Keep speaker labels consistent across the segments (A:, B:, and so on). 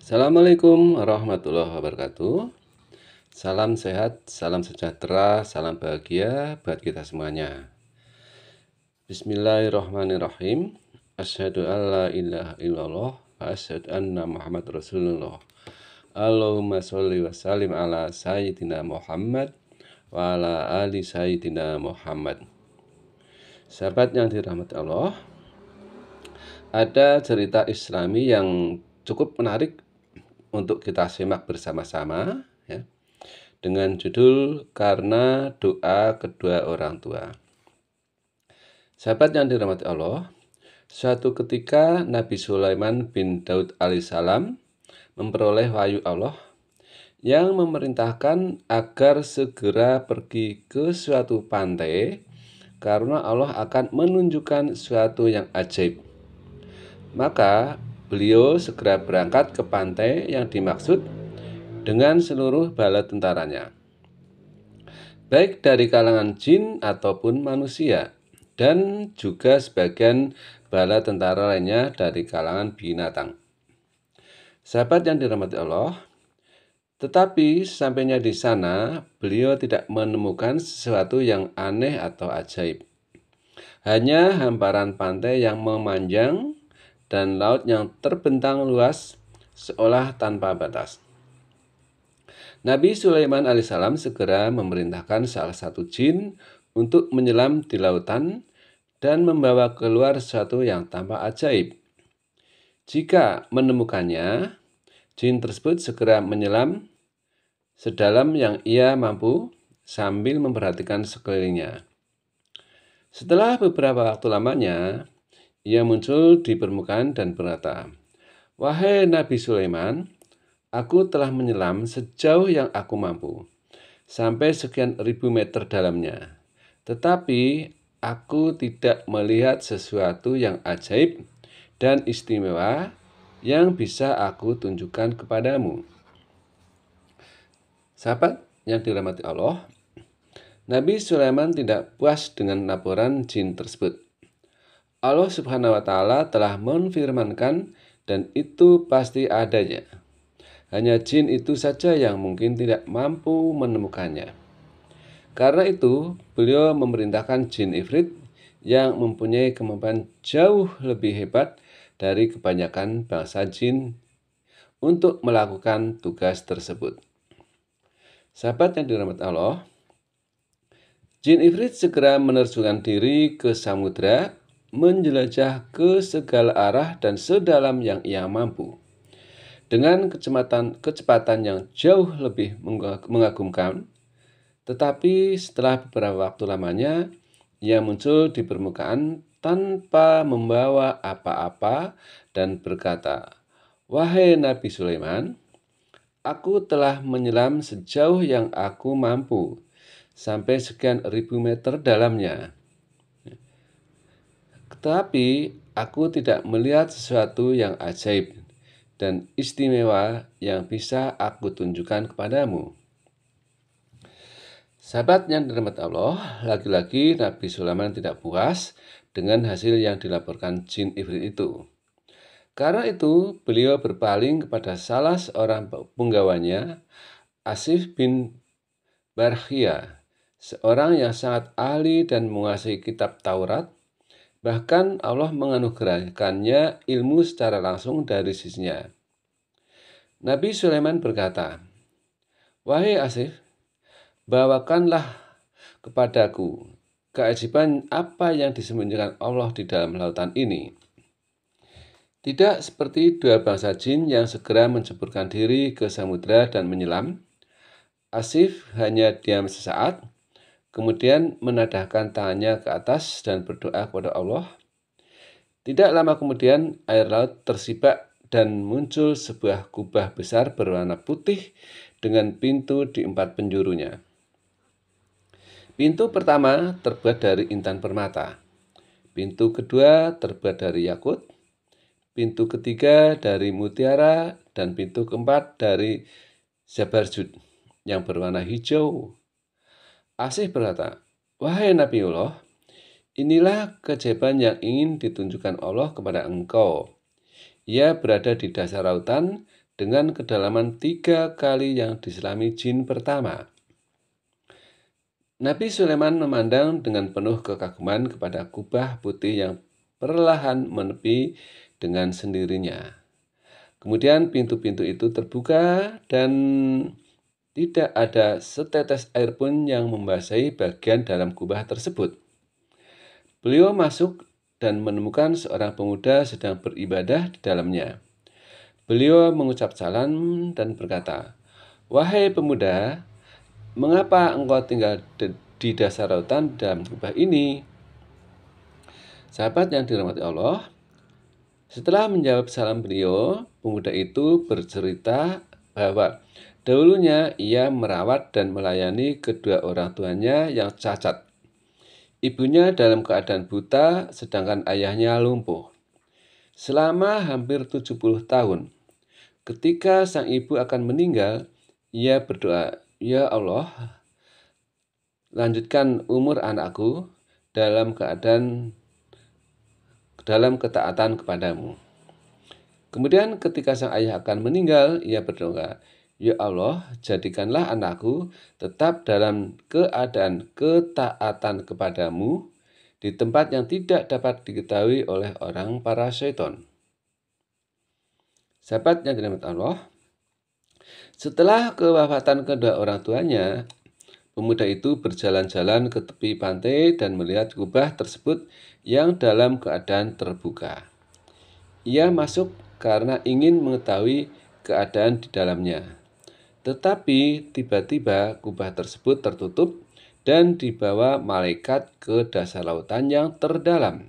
A: Assalamualaikum warahmatullahi wabarakatuh. Salam sehat, salam sejahtera, salam bahagia buat kita semuanya. Bismillahirrahmanirrahim. Asyhadu an la ilaha illallah wa asyhadu anna Muhammad Rasulullah. Allahumma sholli wa sallim ala sayyidina Muhammad wa ala ali sayyidina Muhammad. Sahabat yang dirahmati Allah, ada cerita Islami yang cukup menarik untuk kita simak bersama-sama ya, dengan judul Karena Doa Kedua Orang Tua. Sahabat yang dirahmati Allah, suatu ketika Nabi Sulaiman bin Daud alaihissalam memperoleh wahyu Allah yang memerintahkan agar segera pergi ke suatu pantai karena Allah akan menunjukkan suatu yang ajaib. Maka beliau segera berangkat ke pantai yang dimaksud dengan seluruh bala tentaranya, baik dari kalangan jin ataupun manusia, dan juga sebagian bala tentara lainnya dari kalangan binatang. Sahabat yang dirahmati Allah, tetapi sampainya di sana, beliau tidak menemukan sesuatu yang aneh atau ajaib. Hanya hamparan pantai yang memanjang dan laut yang terbentang luas seolah tanpa batas. Nabi Sulaiman alaihissalam segera memerintahkan salah satu jin untuk menyelam di lautan dan membawa keluar sesuatu yang tampak ajaib. Jika menemukannya, jin tersebut segera menyelam sedalam yang ia mampu sambil memperhatikan sekelilingnya. Setelah beberapa waktu lamanya, ia muncul di permukaan dan berkata, "Wahai Nabi Sulaiman, aku telah menyelam sejauh yang aku mampu, sampai sekian ribu meter dalamnya. Tetapi aku tidak melihat sesuatu yang ajaib dan istimewa yang bisa aku tunjukkan kepadamu." Sahabat yang dirahmati Allah, Nabi Sulaiman tidak puas dengan laporan jin tersebut. Allah Subhanahu wa Ta'ala telah menfirmankan, dan itu pasti adanya. Hanya jin itu saja yang mungkin tidak mampu menemukannya. Karena itu, beliau memerintahkan jin ifrit yang mempunyai kemampuan jauh lebih hebat dari kebanyakan bangsa jin untuk melakukan tugas tersebut. Sahabat yang dirahmati Allah, jin ifrit segera menerjunkan diri ke samudra, menjelajah ke segala arah dan sedalam yang ia mampu. Dengan kecepatan yang jauh lebih mengagumkan, tetapi setelah beberapa waktu lamanya, ia muncul di permukaan tanpa membawa apa-apa dan berkata, "Wahai Nabi Sulaiman, aku telah menyelam sejauh yang aku mampu, sampai sekian ribu meter dalamnya. Tetapi aku tidak melihat sesuatu yang ajaib dan istimewa yang bisa aku tunjukkan kepadamu." Sahabat yang dirahmati Allah, lagi-lagi Nabi Sulaiman tidak puas dengan hasil yang dilaporkan jin ifrit itu. Karena itu, beliau berpaling kepada salah seorang penggawanya, Asif bin Barkhia, seorang yang sangat ahli dan menguasai kitab Taurat. Bahkan Allah menganugerahkannya ilmu secara langsung dari sisinya. Nabi Sulaiman berkata, "Wahai Asif, bawakanlah kepadaku keajaiban apa yang disembunyikan Allah di dalam lautan ini." Tidak seperti dua bangsa jin yang segera menceburkan diri ke samudra dan menyelam, Asif hanya diam sesaat, kemudian menadahkan tangannya ke atas dan berdoa kepada Allah. Tidak lama kemudian air laut tersibak dan muncul sebuah kubah besar berwarna putih dengan pintu di 4 penjurunya. Pintu pertama terbuat dari intan permata. Pintu kedua terbuat dari yakut. Pintu ketiga dari mutiara. Dan pintu keempat dari zabarjud yang berwarna hijau. Asih berkata, "Wahai Nabiullah, inilah keajaiban yang ingin ditunjukkan Allah kepada engkau. Ia berada di dasar lautan dengan kedalaman 3 kali yang diselami jin pertama. Nabi Sulaiman memandang dengan penuh kekaguman kepada kubah putih yang perlahan menepi dengan sendirinya. Kemudian pintu-pintu itu terbuka dan tidak ada setetes air pun yang membasahi bagian dalam kubah tersebut. Beliau masuk dan menemukan seorang pemuda sedang beribadah di dalamnya. Beliau mengucap salam dan berkata, "Wahai pemuda, mengapa engkau tinggal di dasar lautan dalam kubah ini?" Sahabat yang dirahmati Allah, setelah menjawab salam beliau, pemuda itu bercerita bahwa dahulunya ia merawat dan melayani kedua orang tuanya yang cacat. Ibunya dalam keadaan buta, sedangkan ayahnya lumpuh. Selama hampir 70 tahun, ketika sang ibu akan meninggal, ia berdoa, "Ya Allah, lanjutkan umur anakku dalam ketaatan kepadamu." Kemudian ketika sang ayah akan meninggal, ia berdoa, "Ya Allah, jadikanlah anakku tetap dalam keadaan ketaatan kepadamu di tempat yang tidak dapat diketahui oleh orang para syaitan." Sahabat yang dirahmati Allah, setelah kewafatan kedua orang tuanya, pemuda itu berjalan-jalan ke tepi pantai dan melihat kubah tersebut yang dalam keadaan terbuka. Ia masuk karena ingin mengetahui keadaan di dalamnya. Tetapi tiba-tiba kubah tersebut tertutup dan dibawa malaikat ke dasar lautan yang terdalam.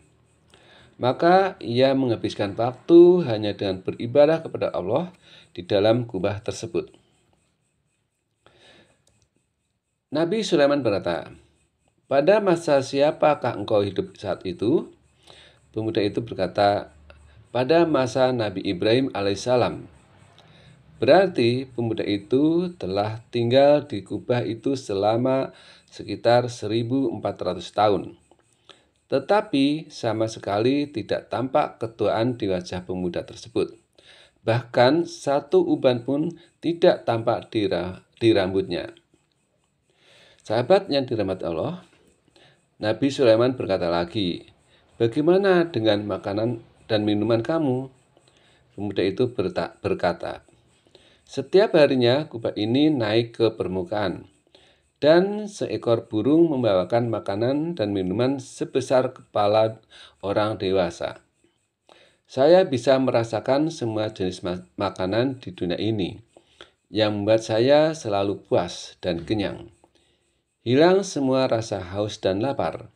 A: Maka ia menghabiskan waktu hanya dengan beribadah kepada Allah di dalam kubah tersebut. Nabi Sulaiman berkata, "Pada masa siapakah engkau hidup saat itu?" Pemuda itu berkata, "Pada masa Nabi Ibrahim alaihissalam." Berarti pemuda itu telah tinggal di kubah itu selama sekitar 1400 tahun. Tetapi sama sekali tidak tampak ketuaan di wajah pemuda tersebut. Bahkan satu uban pun tidak tampak di rambutnya. Sahabat yang dirahmati Allah, Nabi Sulaiman berkata lagi, "Bagaimana dengan makanan dan minuman kamu?" Pemuda itu berkata, "Setiap harinya kubah ini naik ke permukaan, dan seekor burung membawakan makanan dan minuman sebesar kepala orang dewasa. Saya bisa merasakan semua jenis makanan di dunia ini, yang membuat saya selalu puas dan kenyang. Hilang semua rasa haus dan lapar,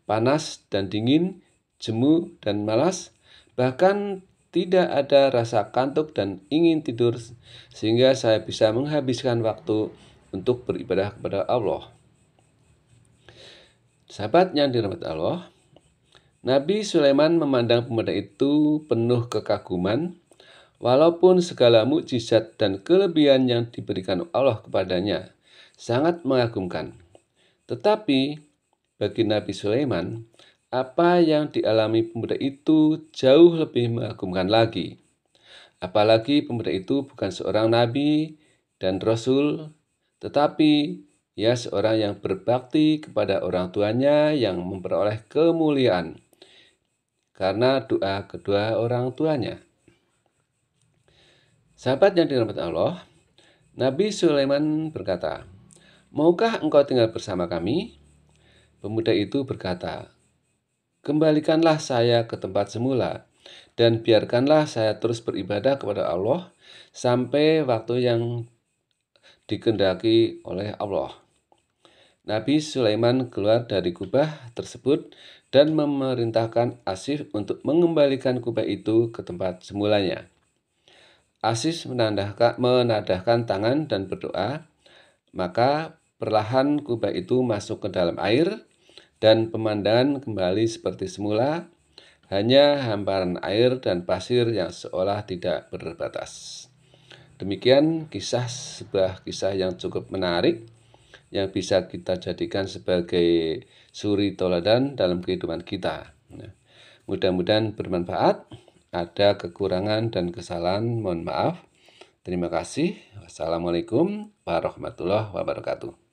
A: panas dan dingin, jemu dan malas, bahkan tidak ada rasa kantuk dan ingin tidur, sehingga saya bisa menghabiskan waktu untuk beribadah kepada Allah." Sahabat yang dirahmati Allah, Nabi Sulaiman memandang pemuda itu penuh kekaguman, walaupun segala mukjizat dan kelebihan yang diberikan Allah kepadanya sangat mengagumkan. Tetapi bagi Nabi Sulaiman, apa yang dialami pemuda itu jauh lebih mengagumkan lagi. Apalagi pemuda itu bukan seorang nabi dan rasul, tetapi ia seorang yang berbakti kepada orang tuanya yang memperoleh kemuliaan karena doa kedua orang tuanya. Sahabat yang dirahmati Allah, Nabi Sulaiman berkata, "Maukah engkau tinggal bersama kami?" Pemuda itu berkata, "Kembalikanlah saya ke tempat semula, dan biarkanlah saya terus beribadah kepada Allah sampai waktu yang dikehendaki oleh Allah." Nabi Sulaiman keluar dari kubah tersebut dan memerintahkan Asif untuk mengembalikan kubah itu ke tempat semulanya. Asif menadahkan tangan dan berdoa, maka perlahan kubah itu masuk ke dalam air dan pemandangan kembali seperti semula, hanya hamparan air dan pasir yang seolah tidak berbatas. Demikian sebuah kisah yang cukup menarik yang bisa kita jadikan sebagai suri toladan dalam kehidupan kita. Mudah-mudahan bermanfaat. Ada kekurangan dan kesalahan, mohon maaf. Terima kasih. Wassalamualaikum warahmatullahi wabarakatuh.